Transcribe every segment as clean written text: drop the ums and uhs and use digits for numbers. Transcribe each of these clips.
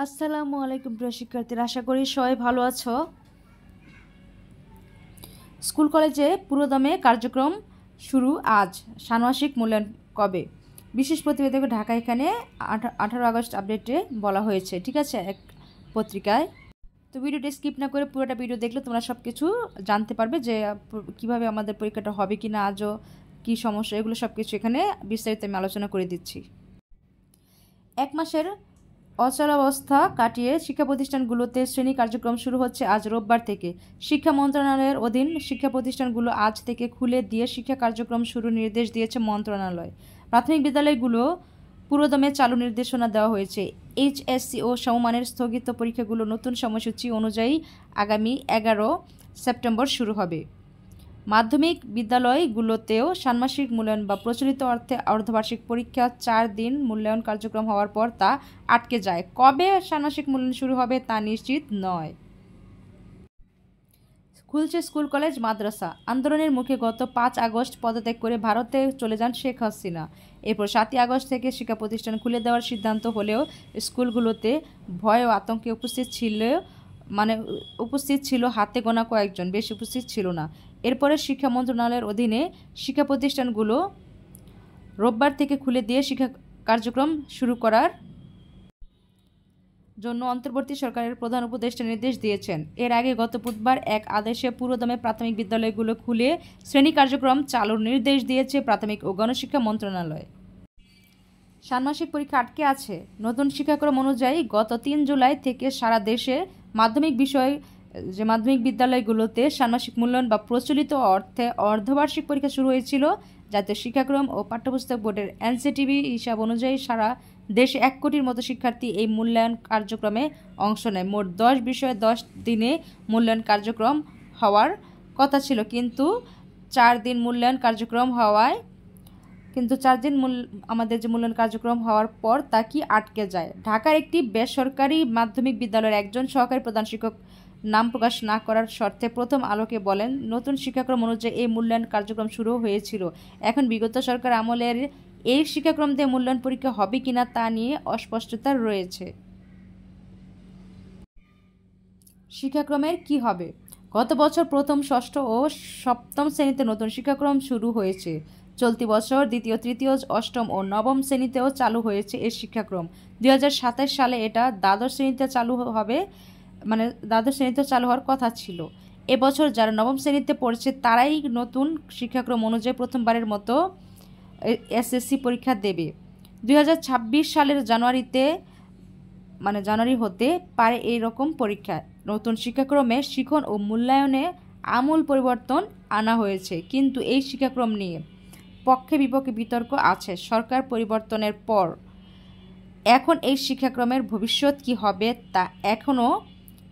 আসসালামু আলাইকুম প্রিয় শিক্ষার্থীরা, আশা করি সবাই ভালো আছো। স্কুল কলেজে পুরোদমে কার্যক্রম শুরু আজ। ষান্মাসিক মূল্যায়ন কবে? বিশেষ প্রতিবেদক ঢাকা। এখানে 18 আগস্ট আপডেটে বলা হয়েছে, ঠিক আছে, এক পত্রিকায়। তো ভিডিওটি স্কিপ না করে পুরোটা ভিডিও দেখলে তোমরা সব কিছু জানতে পারবে যে কিভাবে আমাদের পরীক্ষাটা হবে কি না, আজও কী সমস্যা, এগুলো সব কিছু এখানে বিস্তারিত আমি আলোচনা করে দিচ্ছি। এক মাসের অচলাবস্থা কাটিয়ে শিক্ষা প্রতিষ্ঠানগুলোতে শ্রেণী কার্যক্রম শুরু হচ্ছে আজ রোববার থেকে। শিক্ষা মন্ত্রণালয়ের অধীন শিক্ষা প্রতিষ্ঠানগুলো আজ থেকে খুলে দিয়ে শিক্ষা কার্যক্রম শুরুর নির্দেশ দিয়েছে মন্ত্রণালয়। প্রাথমিক বিদ্যালয়গুলো পুরোদমে চালু নির্দেশনা দেওয়া হয়েছে। এইচএসসি ও সমমানের স্থগিত পরীক্ষাগুলো নতুন সময়সূচি অনুযায়ী আগামী 11 সেপ্টেম্বর শুরু হবে। মাধ্যমিক বিদ্যালয়গুলোতেও ষান্মাসিক মূল্যায়ন বা প্রচলিত অর্থে অর্ধবার্ষিক পরীক্ষা 4 দিন মূল্যায়ন কার্যক্রম হওয়ার পর তা আটকে যায়। কবে ষান্মাসিক মূল্যায়ন শুরু হবে তা নিশ্চিত নয়। খুলছে স্কুল কলেজ মাদ্রাসা। আন্দোলনের মুখে গত 5 আগস্ট পদত্যাগ করে ভারতে চলে যান শেখ হাসিনা। এরপর 7 আগস্ট থেকে শিক্ষা প্রতিষ্ঠান খুলে দেওয়ার সিদ্ধান্ত হলেও স্কুলগুলোতে ভয় ও আতঙ্কে উপস্থিত ছিল হাতে গোনা কয়েকজন, বেশি উপস্থিত ছিল না। এরপরে শিক্ষা মন্ত্রণালয়ের অধীনে শিক্ষা প্রতিষ্ঠানগুলো রোববার থেকে খুলে দিয়ে শিক্ষা কার্যক্রম শুরু করার জন্য অন্তর্বর্তী সরকারের প্রধান উপদেষ্টা নির্দেশ দিয়েছেন। এর আগে গত বুধবার এক আদেশে পুরোদমে প্রাথমিক বিদ্যালয়গুলো খুলে শ্রেণী কার্যক্রম চালুর নির্দেশ দিয়েছে প্রাথমিক ও গণশিক্ষা মন্ত্রণালয়। ষান্মাসিক পরীক্ষা আটকে আছে। নতুন শিক্ষাক্রম অনুযায়ী গত 3 জুলাই থেকে সারা দেশে মাধ্যমিক বিদ্যালয়গুলোতে ষান্মাসিক মূল্যায়ন বা প্রচলিত অর্থে অর্ধবার্ষিক পরীক্ষা শুরু হয়েছিল। জাতীয় শিক্ষাক্রম ও পাঠ্যপুস্তক বোর্ডের এনসিটিভি হিসাব অনুযায়ী সারা দেশে 1 কোটির মতো শিক্ষার্থী এই মূল্যায়ন কার্যক্রমে অংশ নেয়। মোট 10 বিষয়ে 10 দিনে মূল্যায়ন কার্যক্রম হওয়ার কথা ছিল, কিন্তু 4 দিন মূল্যায়ন কার্যক্রম হওয়ায় আমাদের যে মূল্যায়ন কার্যক্রম হওয়ার পর তা কি আটকে যায়। ঢাকার একটি বেসরকারি মাধ্যমিক বিদ্যালয়ের একজন সহকারী প্রধান শিক্ষক নাম প্রকাশ না করার শর্তে প্রথম আলোকে বলেন, নতুন শিক্ষাক্রম অনুযায়ী এই মূল্যায়ন কার্যক্রম শুরু হয়েছিল। এখন বিগত সরকার আমলের এই শিক্ষাক্রম দিয়ে মূল্যায়ন পরীক্ষা হবে কিনা তা নিয়ে অস্পষ্টতা রয়েছে। শিক্ষাক্রমের কি হবে? গত বছর প্রথম, ষষ্ঠ ও সপ্তম শ্রেণীতে নতুন শিক্ষাক্রম শুরু হয়েছে। চলতি বছর দ্বিতীয়, তৃতীয়, অষ্টম ও নবম শ্রেণীতেও চালু হয়েছে এই শিক্ষাক্রম। 2027 সালে এটা দ্বাদশ শ্রেণীতে চালু হওয়ার কথা ছিল। এবছর যারা নবম শ্রেণীতে পড়ছে তারাই নতুন শিক্ষাক্রম অনুযায়ী প্রথমবারের মতো এসএসসি পরীক্ষা দেবে। 2026 সালের জানুয়ারি হতে পারে এই রকম পরীক্ষা। নতুন শিক্ষাক্রমে শিখন ও মূল্যায়নে আমূল পরিবর্তন আনা হয়েছে, কিন্তু এই শিক্ষাক্রম নিয়ে পক্ষে বিপক্ষে বিতর্ক আছে। সরকার পরিবর্তনের পর এখন এই শিক্ষাক্রমের ভবিষ্যৎ কি হবে তা এখনও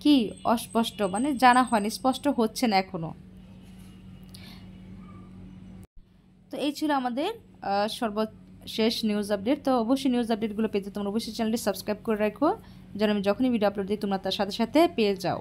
কি অস্পষ্ট, জানা হয়নি, স্পষ্ট হচ্ছে না এখনও। তো এই ছিল আমাদের সর্বশেষ নিউজ আপডেট। তো অবশ্যই নিউজ আপডেটগুলো পেতে তোমরা অবশ্যই চ্যানেলটি সাবস্ক্রাইব করে রাখো, যেন আমি যখনই ভিডিও আপলোড দিই তোমরা তার সাথে সাথে পেয়ে যাও।